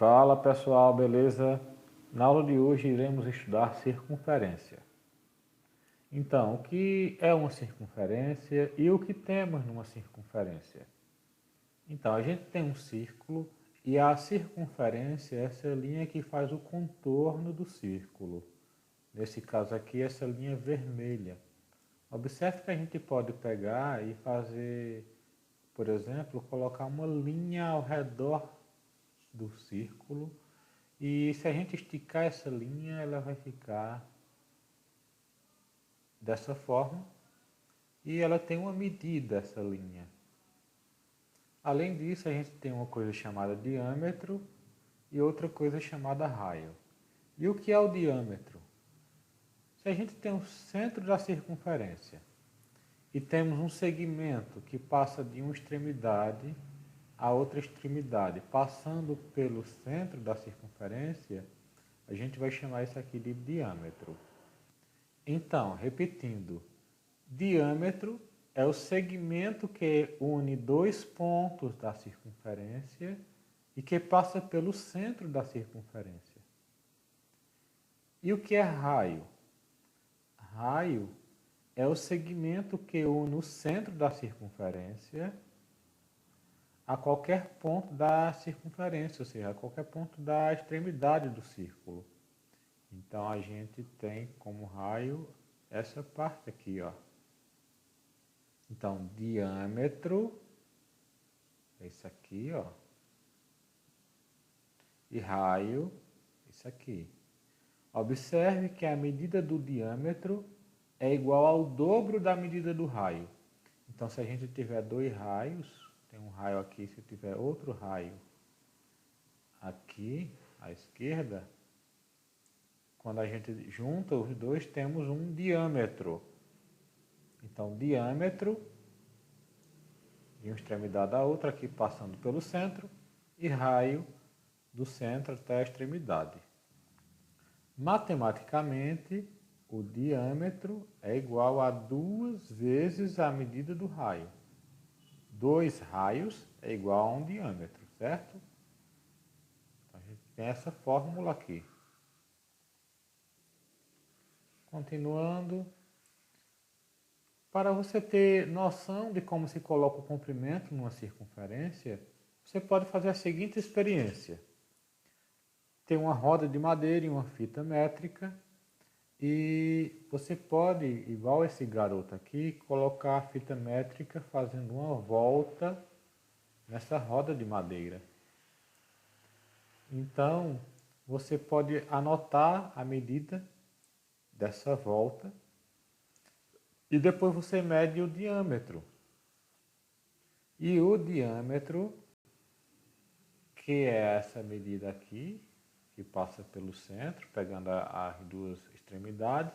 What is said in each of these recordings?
Fala pessoal, beleza? Na aula de hoje iremos estudar circunferência. Então, o que é uma circunferência e o que temos numa circunferência? Então, a gente tem um círculo e a circunferência é essa linha que faz o contorno do círculo. Nesse caso aqui, essa linha vermelha. Observe que a gente pode pegar e fazer, por exemplo, colocar uma linha ao redor do círculo. E se a gente esticar essa linha, ela vai ficar dessa forma. E ela tem uma medida, essa linha. Além disso, a gente tem uma coisa chamada diâmetro e outra coisa chamada raio. E o que é o diâmetro? Se a gente tem o centro da circunferência e temos um segmento que passa de uma extremidade a outra extremidade, passando pelo centro da circunferência, a gente vai chamar isso aqui de diâmetro. Então, repetindo, diâmetro é o segmento que une dois pontos da circunferência e que passa pelo centro da circunferência. E o que é raio? Raio é o segmento que une o centro da circunferência a qualquer ponto da circunferência, ou seja, a qualquer ponto da extremidade do círculo. Então, a gente tem como raio essa parte aqui, ó. Então, diâmetro é isso aqui, ó. E raio, isso aqui. Observe que a medida do diâmetro é igual ao dobro da medida do raio. Então, se a gente tiver dois raios, tem um raio aqui, se tiver outro raio aqui à esquerda, quando a gente junta os dois, temos um diâmetro. Então, diâmetro de uma extremidade à outra, aqui passando pelo centro, e raio do centro até a extremidade. Matematicamente, o diâmetro é igual a 2 vezes a medida do raio. 2 raios é igual a um diâmetro, certo? Então, a gente tem essa fórmula aqui. Continuando, para você ter noção de como se coloca o comprimento numa circunferência, você pode fazer a seguinte experiência. Tem uma roda de madeira e uma fita métrica e você pode, igual esse garoto aqui, colocar a fita métrica fazendo uma volta nessa roda de madeira. Então, você pode anotar a medida dessa volta e depois você mede o diâmetro. E o diâmetro, que é essa medida aqui, que passa pelo centro, pegando as duas extremidades,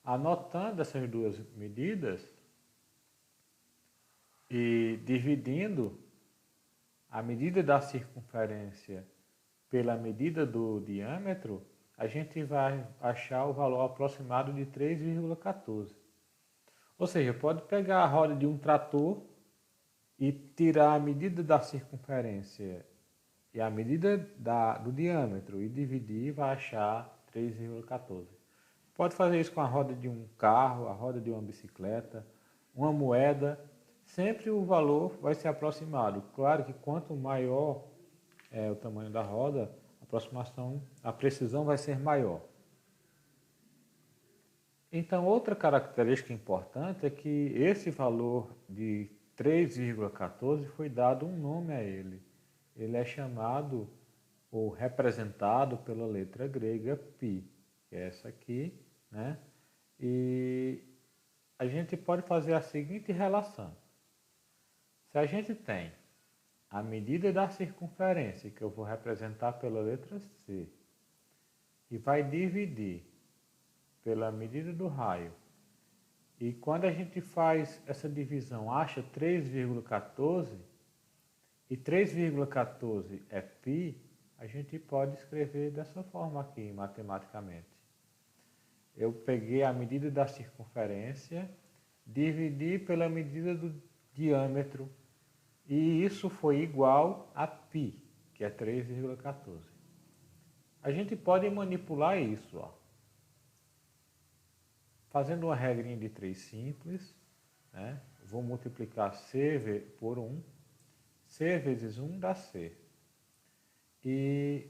anotando essas duas medidas e dividindo a medida da circunferência pela medida do diâmetro, a gente vai achar o valor aproximado de 3,14. Ou seja, pode pegar a roda de um trator e tirar a medida da circunferência e a medida do diâmetro e dividir, vai achar 3,14. Pode fazer isso com a roda de um carro, a roda de uma bicicleta, uma moeda. Sempre o valor vai ser aproximado. Claro que quanto maior é o tamanho da roda, a precisão vai ser maior. Então, outra característica importante é que esse valor de 3,14 foi dado um nome a ele. Ele é chamado ou representado pela letra grega π, que é essa aqui, né? E a gente pode fazer a seguinte relação. Se a gente tem a medida da circunferência, que eu vou representar pela letra C, e vai dividir pela medida do raio, e quando a gente faz essa divisão, acha 3,14, e 3,14 é π, a gente pode escrever dessa forma aqui, matematicamente. Eu peguei a medida da circunferência, dividi pela medida do diâmetro, e isso foi igual a π, que é 3,14. A gente pode manipular isso, ó, fazendo uma regrinha de 3 simples, né? Vou multiplicar C por 1, C vezes 1 dá C, e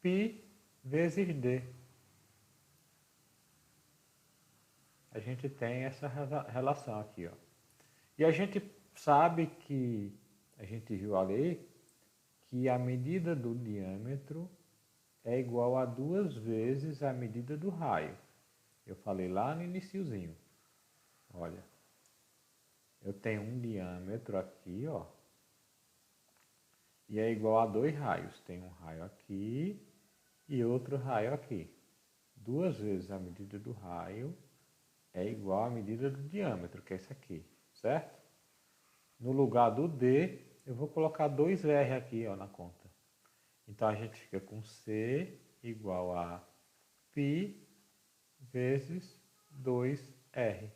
π vezes D. A gente tem essa relação aqui, ó. E a gente sabe que, a gente viu ali, que a medida do diâmetro é igual a 2 vezes a medida do raio. Eu falei lá no iniciozinho. Olha, eu tenho um diâmetro aqui, ó, e é igual a 2 raios. Tem um raio aqui e outro raio aqui. 2 vezes a medida do raio é igual à medida do diâmetro, que é esse aqui, certo? No lugar do D, eu vou colocar 2R aqui, ó, na conta. Então, a gente fica com C igual a π vezes 2R.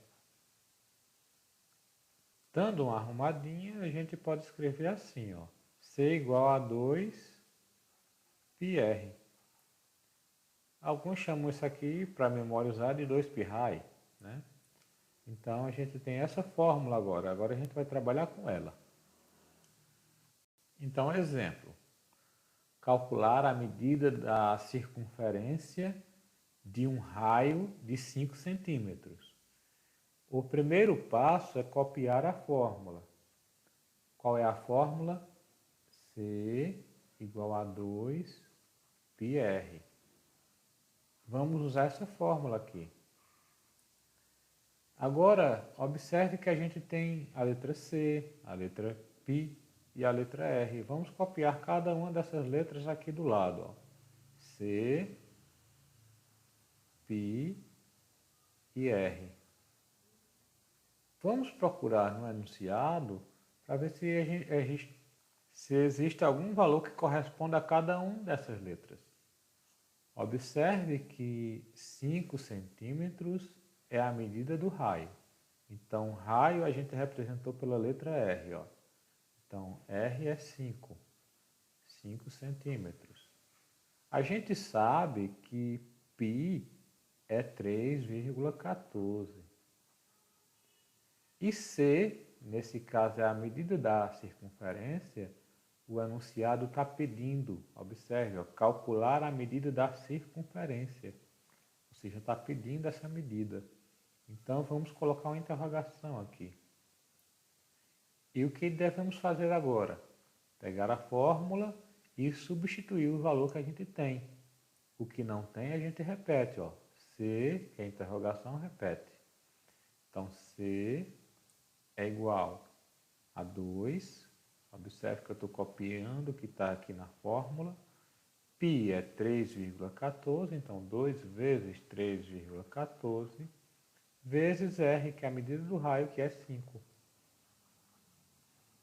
Dando uma arrumadinha, a gente pode escrever assim, ó, C igual a 2πr. Alguns chamam isso aqui, para memória usar, de 2πr, né? Então, a gente tem essa fórmula agora. Agora a gente vai trabalhar com ela. Então, exemplo. Calcular a medida da circunferência de um raio de 5 centímetros. O primeiro passo é copiar a fórmula. Qual é a fórmula? C igual a 2πr. Vamos usar essa fórmula aqui. Agora, observe que a gente tem a letra C, a letra π e a letra R. Vamos copiar cada uma dessas letras aqui do lado, ó. C, π e R. Vamos procurar no enunciado para ver se existe algum valor que corresponda a cada uma dessas letras. Observe que 5 centímetros é a medida do raio. Então, raio a gente representou pela letra R, ó. Então, R é 5 centímetros. A gente sabe que π é 3,14. E C, nesse caso é a medida da circunferência, o enunciado está pedindo, observe, ó, calcular a medida da circunferência. Ou seja, está pedindo essa medida. Então, vamos colocar uma interrogação aqui. E o que devemos fazer agora? Pegar a fórmula e substituir o valor que a gente tem. O que não tem, a gente repete, ó. C, que é a interrogação, repete. Então, C é igual a 2. Observe que eu estou copiando o que está aqui na fórmula. Π é 3,14, então 2 vezes 3,14, vezes R, que é a medida do raio, que é 5.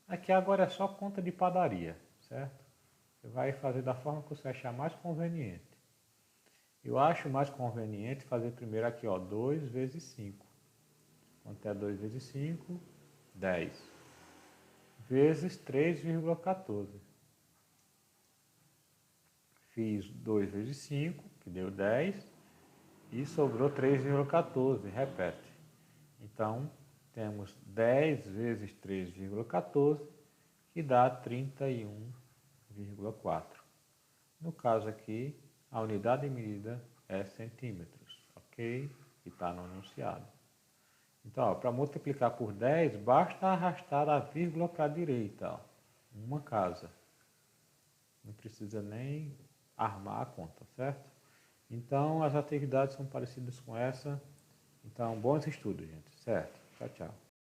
Aqui agora é só conta de padaria, certo? Você vai fazer da forma que você achar mais conveniente. Eu acho mais conveniente fazer primeiro aqui, ó, 2 vezes 5. Quanto é 2 vezes 5? 10. Vezes 3,14. Fiz 2 vezes 5, que deu 10, e sobrou 3,14, repete. Então, temos 10 vezes 3,14, que dá 31,4. No caso aqui, a unidade de medida é centímetros, ok? Que está no enunciado. Então, para multiplicar por 10, basta arrastar a vírgula para a direita, ó, uma casa. Não precisa nem armar a conta, certo? Então, as atividades são parecidas com essa. Então, bons estudos, gente, certo? Tchau, tchau.